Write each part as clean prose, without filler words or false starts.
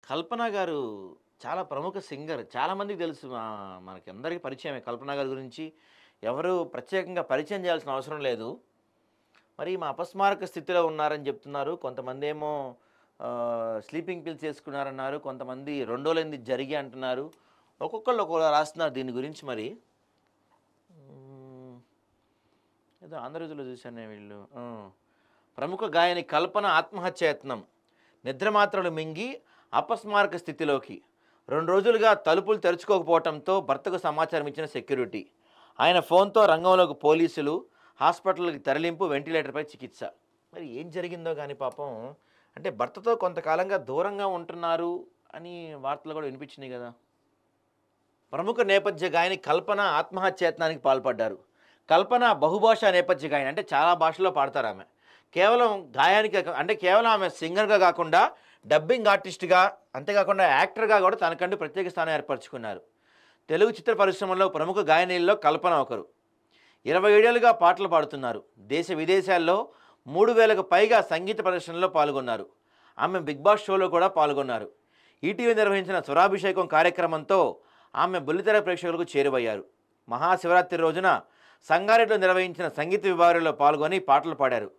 కల్పన గారు చాలా ప్రముఖ సింగర్. చాలామందికి తెలుసు. మనకందరికీ పరిచయమే కల్పన గారి గురించి. ఎవరు ప్రత్యేకంగా పరిచయం చేయాల్సిన అవసరం లేదు. మరి అపస్మారక స్థితిలో ఉన్నారని చెప్తున్నారు. కొంతమందేమో స్లీపింగ్ పిల్స్ ఏసుకున్నారన్నారు. కొంతమంది 2 రోజులైంది జరిగి అంటున్నారు. ఒక్కొక్కళ్ళు ఒక్కోలా రాస్తున్నారు దీని గురించి మరి. హ్మ్. ఏదో ఆంధ్రజ్యోతిలో చూశానే వీళ్ళు. ప్రముఖ గాయని కల్పన ఆత్మహత్యాయత్నం. నిద్ర మాత్రలు మింగి అపస్మారక స్థితిలోకి. 2 రోజులుగా తలుపులు తెరుచుకోకపోవడంతో భర్తకు సమాచారం ఇచ్చిన సెక్యూరిటీ. ఆయన ఫోన్తో రంగంలోకి పోలీసులు. హాస్పిటల్కి తరలింపు, వెంటిలేటర్పై చికిత్స. మరి ఏం జరిగిందో కానీ పాపం, అంటే భర్తతో కొంతకాలంగా దూరంగా ఉంటున్నారు అని వార్తలు కూడా వినిపించినాయి కదా. ప్రముఖ నేపథ్య గాయని కల్పన ఆత్మహత్యాయత్నానికి పాల్పడ్డారు. కల్పన బహుభాషా నేపథ్య గాయని, అంటే చాలా భాషల్లో పాడతారు ఆమె. కేవలం గాయానికి అంటే కేవలం ఆమె సింగర్గా కాకుండా డబ్బింగ్ ఆర్టిస్ట్గా, అంతేకాకుండా యాక్టర్గా కూడా తనకంటూ ప్రత్యేక స్థానం ఏర్పరచుకున్నారు. తెలుగు చిత్ర పరిశ్రమలో ప్రముఖ గాయనీల్లో కల్పన ఒకరు. 27 ఏళ్లుగా పాటలు పాడుతున్నారు. దేశ విదేశాల్లో 3000కు పైగా సంగీత ప్రదర్శనలో పాల్గొన్నారు. ఆమె బిగ్ బాస్ షోలో కూడా పాల్గొన్నారు. ఈటీవీ నిర్వహించిన స్వరాభిషేకం కార్యక్రమంతో ఆమె బుల్లితెర ప్రేక్షకులకు చేరువయ్యారు. మహాశివరాత్రి రోజున సంగారెడ్డిలో నిర్వహించిన సంగీత విభాగంలో పాల్గొని పాటలు పాడారు.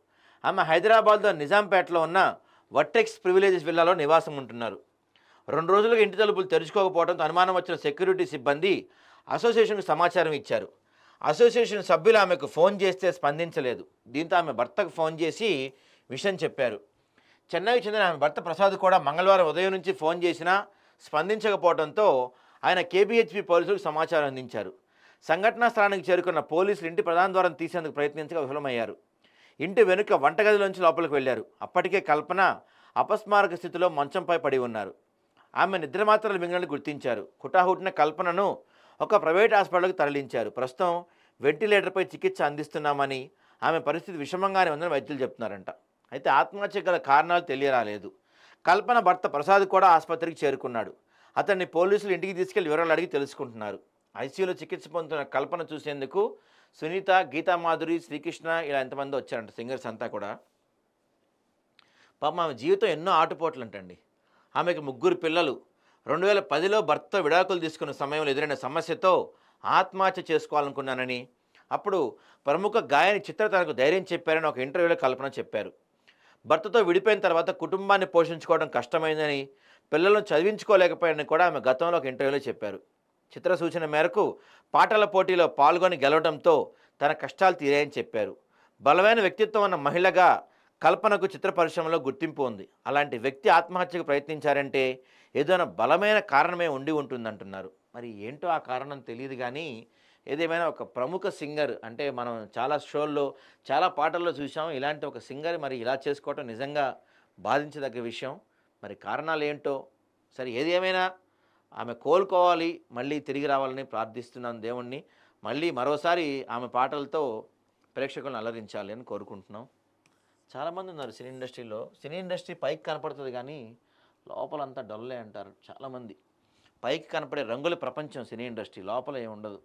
ఆమె హైదరాబాద్లో నిజాంపేటలో ఉన్న వర్టెక్స్ ప్రివిలేజెస్ విల్లాలో నివాసం ఉంటున్నారు. 2 రోజులుగా ఇంటి తలుపులు తెరుచుకోకపోవడంతో అనుమానం వచ్చిన సెక్యూరిటీ సిబ్బంది అసోసియేషన్కు సమాచారం ఇచ్చారు. అసోసియేషన్ సభ్యులు ఆమెకు ఫోన్ చేస్తే స్పందించలేదు. దీంతో ఆమె భర్తకు ఫోన్ చేసి విషయం చెప్పారు. చెన్నైకి చెందిన ఆమె భర్త ప్రసాద్ కూడా మంగళవారం ఉదయం నుంచి ఫోన్ చేసినా స్పందించకపోవడంతో ఆయన కేబీహెచ్పీ పోలీసులకు సమాచారం అందించారు. సంఘటనా స్థలానికి చేరుకున్న పోలీసులు ఇంటి ప్రధాన ద్వారం తీసేందుకు ప్రయత్నించగా విఫలమయ్యారు. ఇంటి వెనుక వంటగదిలోంచి లోపలికి వెళ్లారు. అప్పటికే కల్పన అపస్మారక స్థితిలో మంచంపై పడి ఉన్నారు. ఆమె నిద్రమాత్రలు మింగలని గుర్తించారు. హుటాహుటిన కల్పనను ఒక ప్రైవేట్ హాస్పిటల్కి తరలించారు. ప్రస్తుతం వెంటిలేటర్పై చికిత్స అందిస్తున్నామని, ఆమె పరిస్థితి విషమంగానే ఉందని వైద్యులు చెప్తున్నారంట. అయితే ఆత్మహత్య గల కారణాలు తెలియరాలేదు. కల్పన భర్త ప్రసాద్ కూడా ఆసుపత్రికి చేరుకున్నాడు. అతన్ని పోలీసులు ఇంటికి తీసుకెళ్లి వివరాలు అడిగి తెలుసుకుంటున్నారు. ఐసీయూలో చికిత్స పొందుతున్న కల్పన చూసేందుకు సునీత, గీతామాధురి, శ్రీకృష్ణ ఇలా ఎంతమంది వచ్చారంట, సింగర్స్ అంతా కూడా. పాపం ఆమె జీవితం ఎన్నో ఆటుపోట్లు అంటండి. ఆమెకు 3 పిల్లలు. 2010లో భర్త విడాకులు తీసుకున్న సమయంలో ఎదురైన సమస్యతో ఆత్మహత్య చేసుకోవాలనుకున్నానని, అప్పుడు ప్రముఖ గాయని చిత్ర తనకు ధైర్యం చెప్పారని ఒక ఇంటర్వ్యూలో కల్పన చెప్పారు. భర్తతో విడిపోయిన తర్వాత కుటుంబాన్ని పోషించుకోవడం కష్టమైందని, పిల్లలను చదివించుకోలేకపోయారని కూడా ఆమె గతంలో ఒక ఇంటర్వ్యూలో చెప్పారు. చిత్ర సూచన మేరకు పాటల పోటీలో పాల్గొని గెలవడంతో తన కష్టాలు తీరాయని చెప్పారు. బలమైన వ్యక్తిత్వం ఉన్న మహిళగా కల్పనకు చిత్ర పరిశ్రమలో గుర్తింపు ఉంది. అలాంటి వ్యక్తి ఆత్మహత్యకు ప్రయత్నించారంటే ఏదైనా బలమైన కారణమే ఉండి ఉంటుందంటున్నారు. మరి ఏంటో ఆ కారణం తెలియదు కానీ, ఏదేమైనా ఒక ప్రముఖ సింగర్, అంటే మనం చాలా షోల్లో చాలా పాటల్లో చూసాం. ఇలాంటి ఒక సింగర్ మరి ఇలా చేసుకోవటం నిజంగా బాధించదగ్గ విషయం. మరి కారణాలు ఏంటో, సరే ఏది ఏమైనా ఆమె కోలుకోవాలి, మళ్ళీ తిరిగి రావాలని ప్రార్థిస్తున్నాను దేవుణ్ణి. మళ్ళీ మరోసారి ఆమె పాటలతో ప్రేక్షకులను అలరించాలి అని కోరుకుంటున్నాం. చాలామంది ఉన్నారు సినీ ఇండస్ట్రీలో. సినీ ఇండస్ట్రీ పైకి కనపడుతుంది కానీ లోపలంతా డొల్లే అంటారు చాలామంది. పైకి కనపడే రంగుల ప్రపంచం సినీ ఇండస్ట్రీ, లోపల ఏమి ఉండదు.